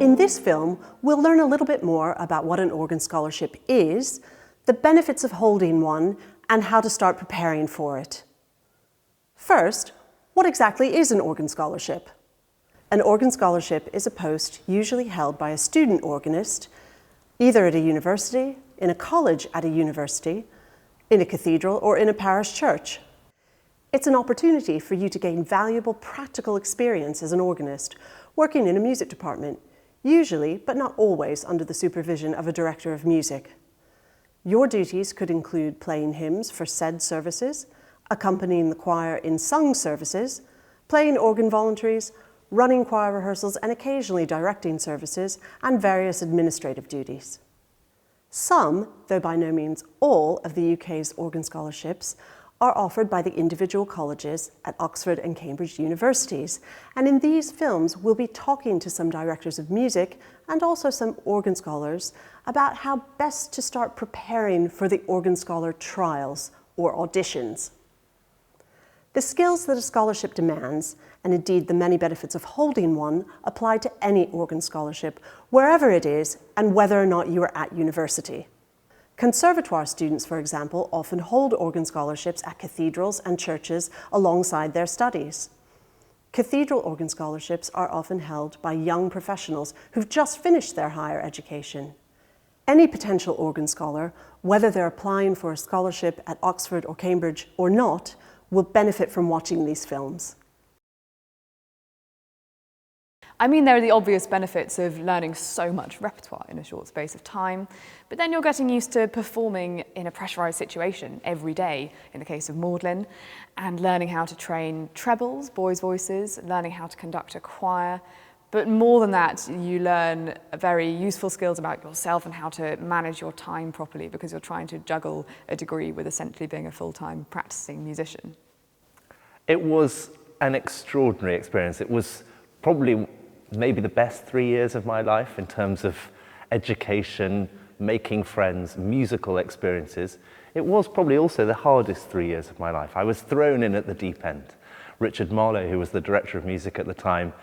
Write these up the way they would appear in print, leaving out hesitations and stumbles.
In this film, we'll learn a little bit more about what an organ scholarship is, the benefits of holding one, and how to start preparing for it. First, what exactly is an organ scholarship? An organ scholarship is a post usually held by a student organist, either at a university, in a college at a university, in a cathedral, or in a parish church. It's an opportunity for you to gain valuable practical experience as an organist, working in a music department, usually, but not always, under the supervision of a director of music. Your duties could include playing hymns for said services, accompanying the choir in sung services, playing organ voluntaries, running choir rehearsals, and occasionally directing services, and various administrative duties. Some, though by no means all, of the UK's organ scholarships are offered by the individual colleges at Oxford and Cambridge universities. And in these films, we'll be talking to some directors of music and also some organ scholars about how best to start preparing for the organ scholar trials or auditions. The skills that a scholarship demands, and indeed the many benefits of holding one, apply to any organ scholarship, wherever it is and whether or not you are at university. Conservatoire students, for example, often hold organ scholarships at cathedrals and churches alongside their studies. Cathedral organ scholarships are often held by young professionals who've just finished their higher education. Any potential organ scholar, whether they're applying for a scholarship at Oxford or Cambridge or not, will benefit from watching these films. I mean, there are the obvious benefits of learning so much repertoire in a short space of time, but then you're getting used to performing in a pressurised situation every day, in the case of Magdalen, and learning how to train trebles, boys' voices, learning how to conduct a choir. But more than that, you learn very useful skills about yourself and how to manage your time properly, because you're trying to juggle a degree with essentially being a full-time practicing musician. It was an extraordinary experience. It was probably maybe the best 3 years of my life in terms of education, making friends, musical experiences. It was probably also the hardest 3 years of my life. I was thrown in at the deep end. Richard Marlowe, who was the director of music at the time,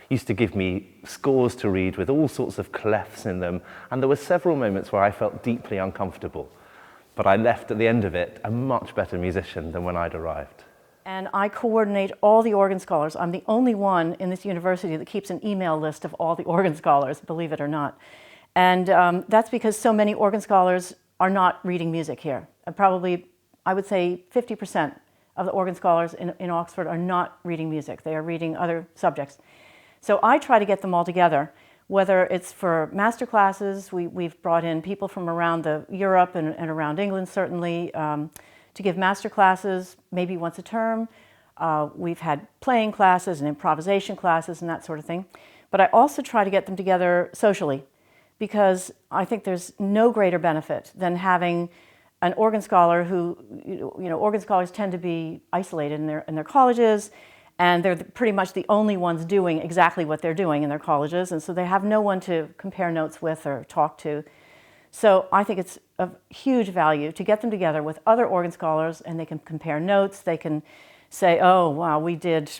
used to give me scores to read with all sorts of clefs in them, and there were several moments where I felt deeply uncomfortable. But I left at the end of it a much better musician than when I'd arrived. And I coordinate all the organ scholars. I'm the only one in this university that keeps an email list of all the organ scholars, believe it or not. And that's because so many organ scholars are not reading music here. And probably, I would say 50% of the organ scholars in Oxford are not reading music. They are reading other subjects. So I try to get them all together, whether it's for master classes. We've brought in people from around Europe and around England, certainly, to give master classes maybe once a term. We've had playing classes and improvisation classes and that sort of thing. But I also try to get them together socially, because I think there's no greater benefit than having an organ scholar who, organ scholars tend to be isolated in their colleges, and they're pretty much the only ones doing exactly what they're doing in their colleges, and so they have no one to compare notes with or talk to. So I think it's of huge value to get them together with other organ scholars, and they can compare notes. They can say, oh, wow, we did,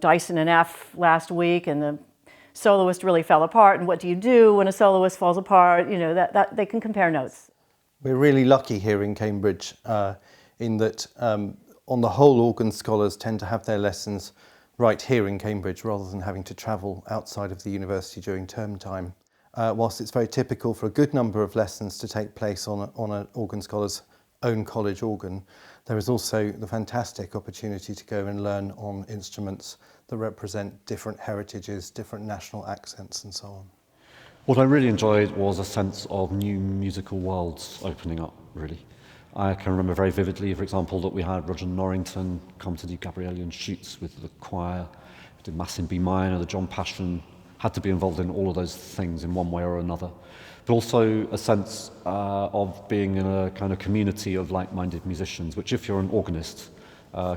Dyson and F last week, and the soloist really fell apart, and what do you do when a soloist falls apart? That they can compare notes. We're really lucky here in Cambridge in that on the whole, organ scholars tend to have their lessons right here in Cambridge rather than having to travel outside of the university during term time. Whilst it's very typical for a good number of lessons to take place on an organ scholar's own college organ, there is also the fantastic opportunity to go and learn on instruments that represent different heritages, different national accents and so on. What I really enjoyed was a sense of new musical worlds opening up, really. I can remember very vividly, for example, that we had Roger Norrington come to do Gabrielian shoots with the choir, did Mass in B minor, the John Passion, had to be involved in all of those things in one way or another. But also a sense of being in a kind of community of like-minded musicians, which if you're an organist,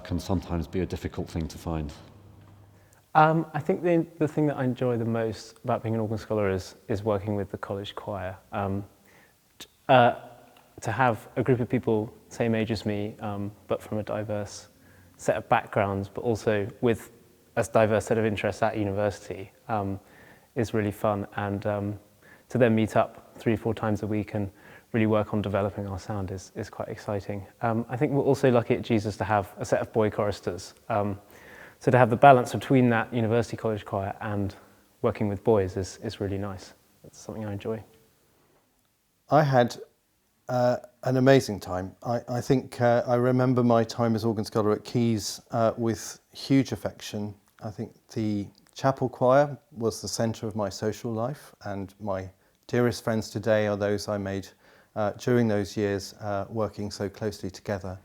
can sometimes be a difficult thing to find. I think the thing that I enjoy the most about being an organ scholar is working with the college choir. To have a group of people same age as me, but from a diverse set of backgrounds, but also with a diverse set of interests at university, is really fun, and to then meet up 3 or 4 times a week and really work on developing our sound is quite exciting. I think we're also lucky at Jesus to have a set of boy choristers. So to have the balance between that university college choir and working with boys is really nice. It's something I enjoy. I had an amazing time. I think I remember my time as organ scholar at Keys with huge affection. I think the chapel choir was the centre of my social life, and my dearest friends today are those I made during those years working so closely together.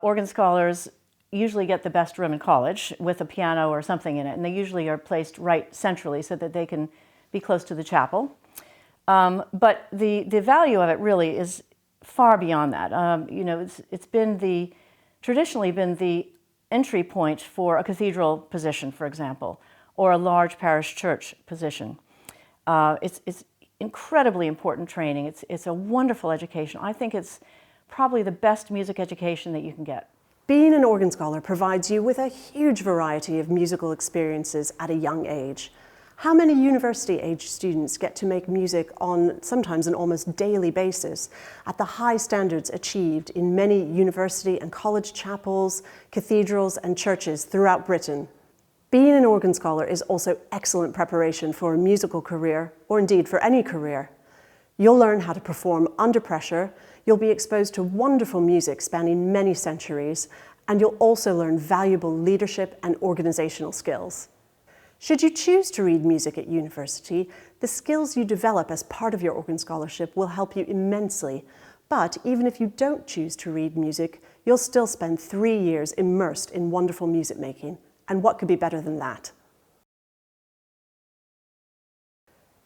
Organ scholars usually get the best room in college with a piano or something in it, and they usually are placed right centrally so that they can be close to the chapel. But the value of it really is far beyond that. You know, it's been traditionally been the entry point for a cathedral position, for example, or a large parish church position. It's incredibly important training. It's a wonderful education. I think it's probably the best music education that you can get. Being an organ scholar provides you with a huge variety of musical experiences at a young age. How many university-age students get to make music on sometimes an almost daily basis at the high standards achieved in many university and college chapels, cathedrals and churches throughout Britain? Being an organ scholar is also excellent preparation for a musical career, or indeed for any career. You'll learn how to perform under pressure, you'll be exposed to wonderful music spanning many centuries, and you'll also learn valuable leadership and organizational skills. Should you choose to read music at university, the skills you develop as part of your organ scholarship will help you immensely. But even if you don't choose to read music, you'll still spend 3 years immersed in wonderful music making. And what could be better than that?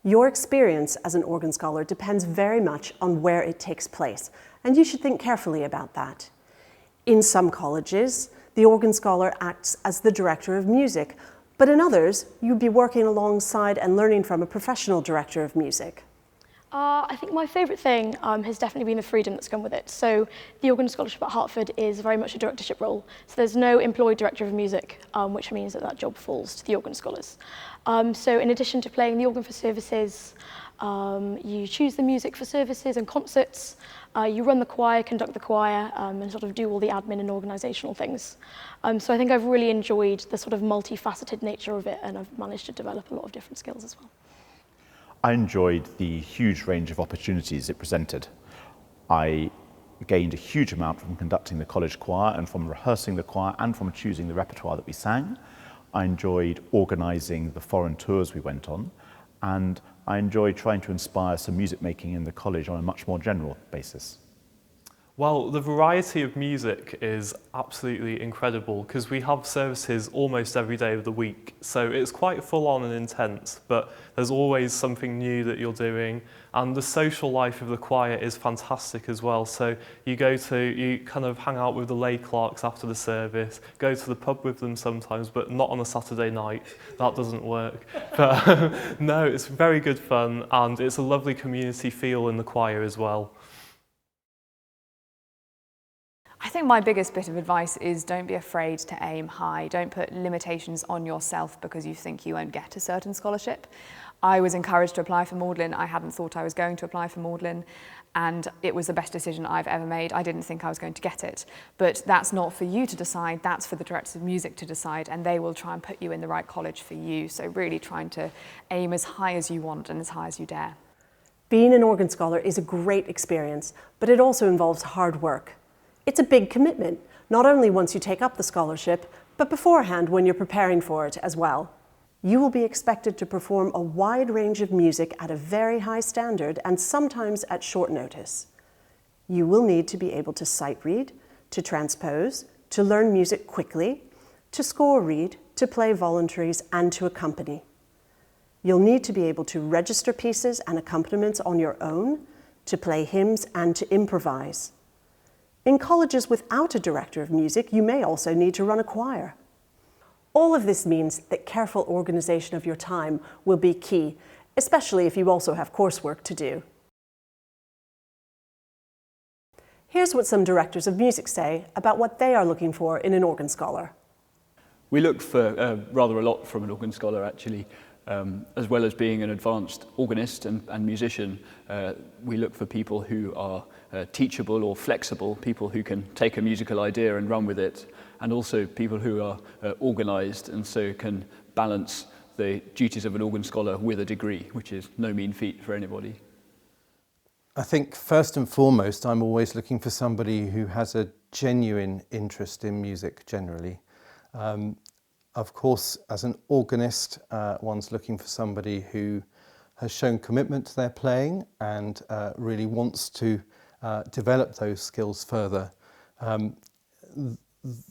Your experience as an organ scholar depends very much on where it takes place, and you should think carefully about that. In some colleges, the organ scholar acts as the director of music, but in others, you'd be working alongside and learning from a professional director of music. I think my favourite thing has definitely been the freedom that's come with it. So the Organ Scholarship at Hertford is very much a directorship role. So there's no employed director of music, which means that job falls to the organ scholars. So in addition to playing the organ for services, you choose the music for services and concerts, you run the choir, conduct the choir, and sort of do all the admin and organisational things. So I think I've really enjoyed the sort of multifaceted nature of it, and I've managed to develop a lot of different skills as well. I enjoyed the huge range of opportunities it presented. I gained a huge amount from conducting the college choir and from rehearsing the choir and from choosing the repertoire that we sang. I enjoyed organising the foreign tours we went on, and I enjoyed trying to inspire some music making in the college on a much more general basis. Well, the variety of music is absolutely incredible because we have services almost every day of the week. So it's quite full on and intense, but there's always something new that you're doing. And the social life of the choir is fantastic as well. So you kind of hang out with the lay clerks after the service, go to the pub with them sometimes, but not on a Saturday night. That doesn't work. But no, it's very good fun, and it's a lovely community feel in the choir as well. I think my biggest bit of advice is don't be afraid to aim high. Don't put limitations on yourself because you think you won't get a certain scholarship. I was encouraged to apply for Magdalen. I hadn't thought I was going to apply for Magdalen, and it was the best decision I've ever made. I didn't think I was going to get it. But that's not for you to decide, that's for the directors of music to decide, and they will try and put you in the right college for you. So really trying to aim as high as you want and as high as you dare. Being an organ scholar is a great experience, but it also involves hard work. It's a big commitment, not only once you take up the scholarship, but beforehand when you're preparing for it as well. You will be expected to perform a wide range of music at a very high standard and sometimes at short notice. You will need to be able to sight read, to transpose, to learn music quickly, to score read, to play voluntaries, and to accompany. You'll need to be able to register pieces and accompaniments on your own, to play hymns, and to improvise. In colleges without a director of music, you may also need to run a choir. All of this means that careful organization of your time will be key, especially if you also have coursework to do. Here's what some directors of music say about what they are looking for in an organ scholar. We look for rather a lot from an organ scholar, actually. As well as being an advanced organist and musician, we look for people who are teachable or flexible, people who can take a musical idea and run with it, and also people who are organised and so can balance the duties of an organ scholar with a degree, which is no mean feat for anybody. I think first and foremost, I'm always looking for somebody who has a genuine interest in music generally. Of course, as an organist, one's looking for somebody who has shown commitment to their playing and really wants to develop those skills further.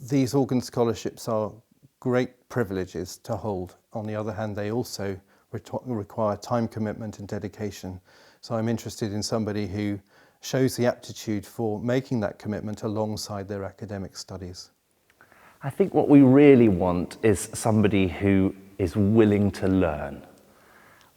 These organ scholarships are great privileges to hold. On the other hand, they also require time commitment and dedication. So I'm interested in somebody who shows the aptitude for making that commitment alongside their academic studies. I think what we really want is somebody who is willing to learn.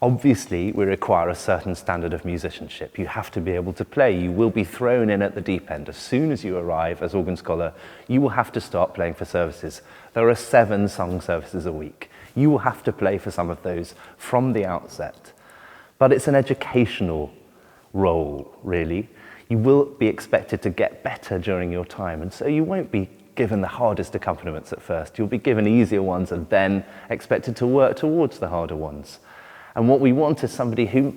Obviously, we require a certain standard of musicianship. You have to be able to play. You will be thrown in at the deep end. As soon as you arrive as organ scholar, you will have to start playing for services. There are 7 song services a week. You will have to play for some of those from the outset. But it's an educational role, really. You will be expected to get better during your time, and so you won't be given the hardest accompaniments at first. You'll be given easier ones and then expected to work towards the harder ones. And what we want is somebody who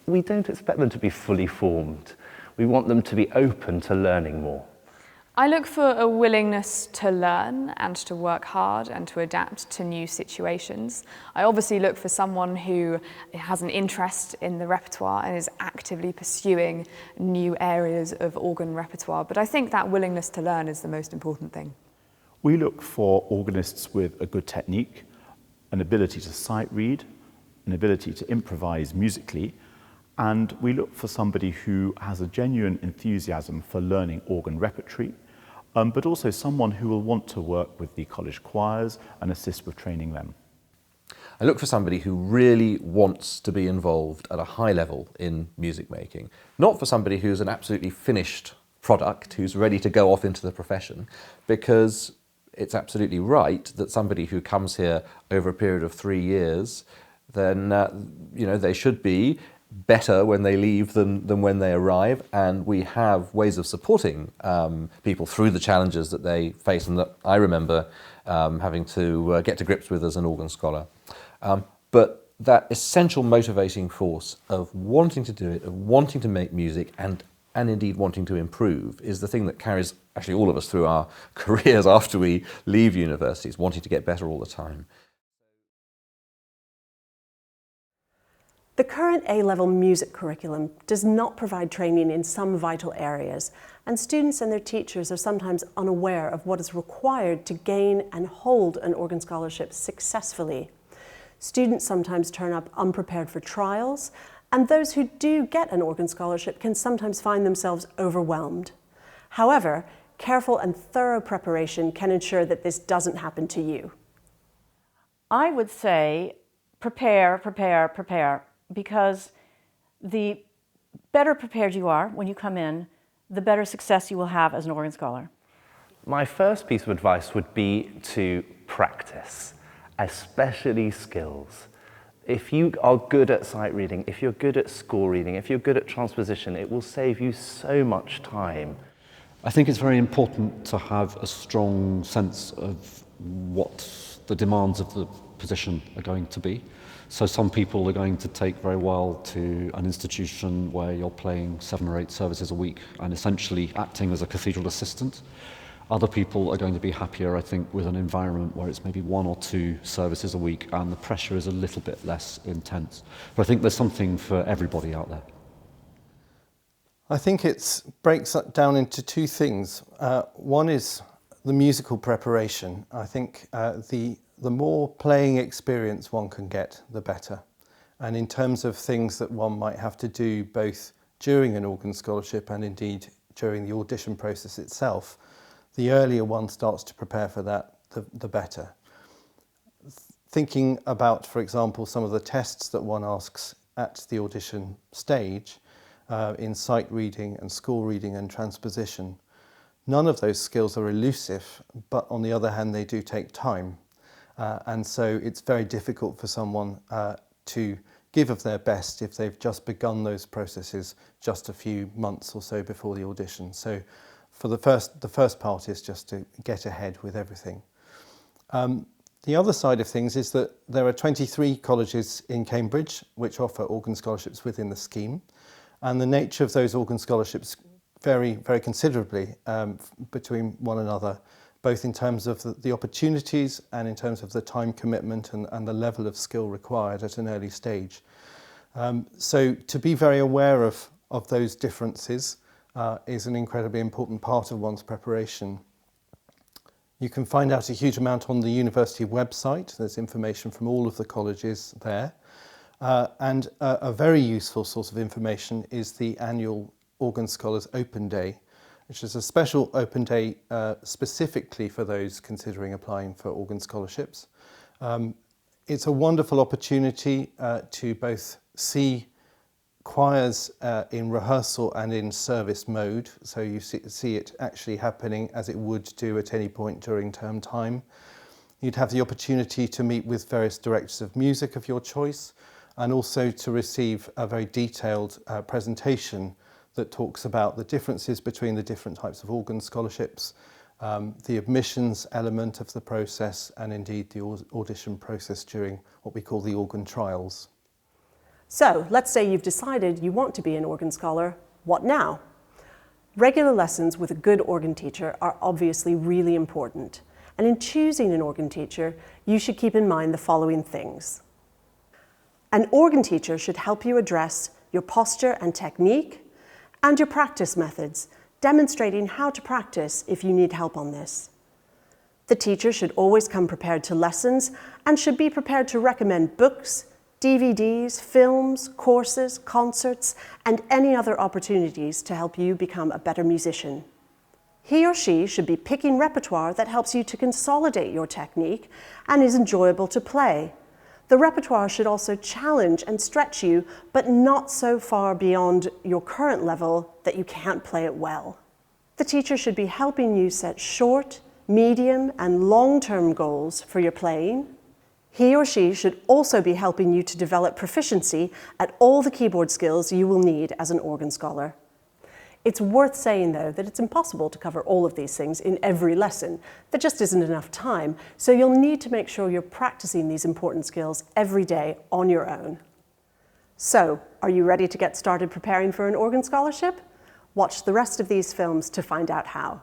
we don't expect them to be fully formed. We want them to be open to learning more. I look for a willingness to learn and to work hard and to adapt to new situations. I obviously look for someone who has an interest in the repertoire and is actively pursuing new areas of organ repertoire, but I think that willingness to learn is the most important thing. We look for organists with a good technique, an ability to sight read, an ability to improvise musically, and we look for somebody who has a genuine enthusiasm for learning organ repertory, but also someone who will want to work with the college choirs and assist with training them. I look for somebody who really wants to be involved at a high level in music making, not for somebody who's an absolutely finished product, who's ready to go off into the profession, because it's absolutely right that somebody who comes here over a period of 3 years, then they should be better when they leave than when they arrive, and we have ways of supporting people through the challenges that they face and that I remember having to get to grips with as an organ scholar. But that essential motivating force of wanting to do it, of wanting to make music and indeed wanting to improve is the thing that carries actually all of us through our careers after we leave universities, wanting to get better all the time. The current A-level music curriculum does not provide training in some vital areas, and students and their teachers are sometimes unaware of what is required to gain and hold an organ scholarship successfully. Students sometimes turn up unprepared for trials, and those who do get an organ scholarship can sometimes find themselves overwhelmed. However, careful and thorough preparation can ensure that this doesn't happen to you. I would say prepare, prepare, prepare, because the better prepared you are when you come in, the better success you will have as an organ scholar. My first piece of advice would be to practice, especially skills. If you are good at sight reading, if you're good at score reading, if you're good at transposition, it will save you so much time. I think it's very important to have a strong sense of what the demands of the position are going to be. So some people are going to take very well to an institution where you're playing 7 or 8 services a week and essentially acting as a cathedral assistant. Other people are going to be happier, I think, with an environment where it's maybe 1 or 2 services a week and the pressure is a little bit less intense. But I think there's something for everybody out there. I think it breaks down into 2 things. One is the musical preparation. I think the more playing experience one can get, the better. And in terms of things that one might have to do both during an organ scholarship and indeed during the audition process itself, the earlier one starts to prepare for that, the better. Thinking about, for example, some of the tests that one asks at the audition stage, in sight reading and score reading and transposition, none of those skills are elusive, but on the other hand, they do take time. and so it's very difficult for someone to give of their best if they've just begun those processes just a few months or so before the audition. So for the first part is just to get ahead with everything. The other side of things is that there are 23 colleges in Cambridge which offer organ scholarships within the scheme, and the nature of those organ scholarships vary very considerably between one another, both in terms of the opportunities and in terms of the time commitment and the level of skill required at an early stage. So to be very aware of those differences is an incredibly important part of one's preparation. You can find out a huge amount on the university website. There's information from all of the colleges there. And a very useful source of information is the annual Organ Scholars Open Day, which is a special open day specifically for those considering applying for organ scholarships. It's a wonderful opportunity to both see choirs in rehearsal and in service mode, so you see it actually happening as it would do at any point during term time. You'd have the opportunity to meet with various directors of music of your choice, and also to receive a very detailed presentation that talks about the differences between the different types of organ scholarships, the admissions element of the process, and indeed the audition process during what we call the organ trials. So, let's say you've decided you want to be an organ scholar. What now? Regular lessons with a good organ teacher are obviously really important. And in choosing an organ teacher, you should keep in mind the following things. An organ teacher should help you address your posture and technique and your practice methods, demonstrating how to practice if you need help on this. The teacher should always come prepared to lessons and should be prepared to recommend books, DVDs, films, courses, concerts, and any other opportunities to help you become a better musician. He or she should be picking repertoire that helps you to consolidate your technique and is enjoyable to play. The repertoire should also challenge and stretch you, but not so far beyond your current level that you can't play it well. The teacher should be helping you set short, medium, and long-term goals for your playing. He or she should also be helping you to develop proficiency at all the keyboard skills you will need as an organ scholar. It's worth saying, though, that it's impossible to cover all of these things in every lesson. There just isn't enough time, so you'll need to make sure you're practicing these important skills every day on your own. So, are you ready to get started preparing for an organ scholarship? Watch the rest of these films to find out how.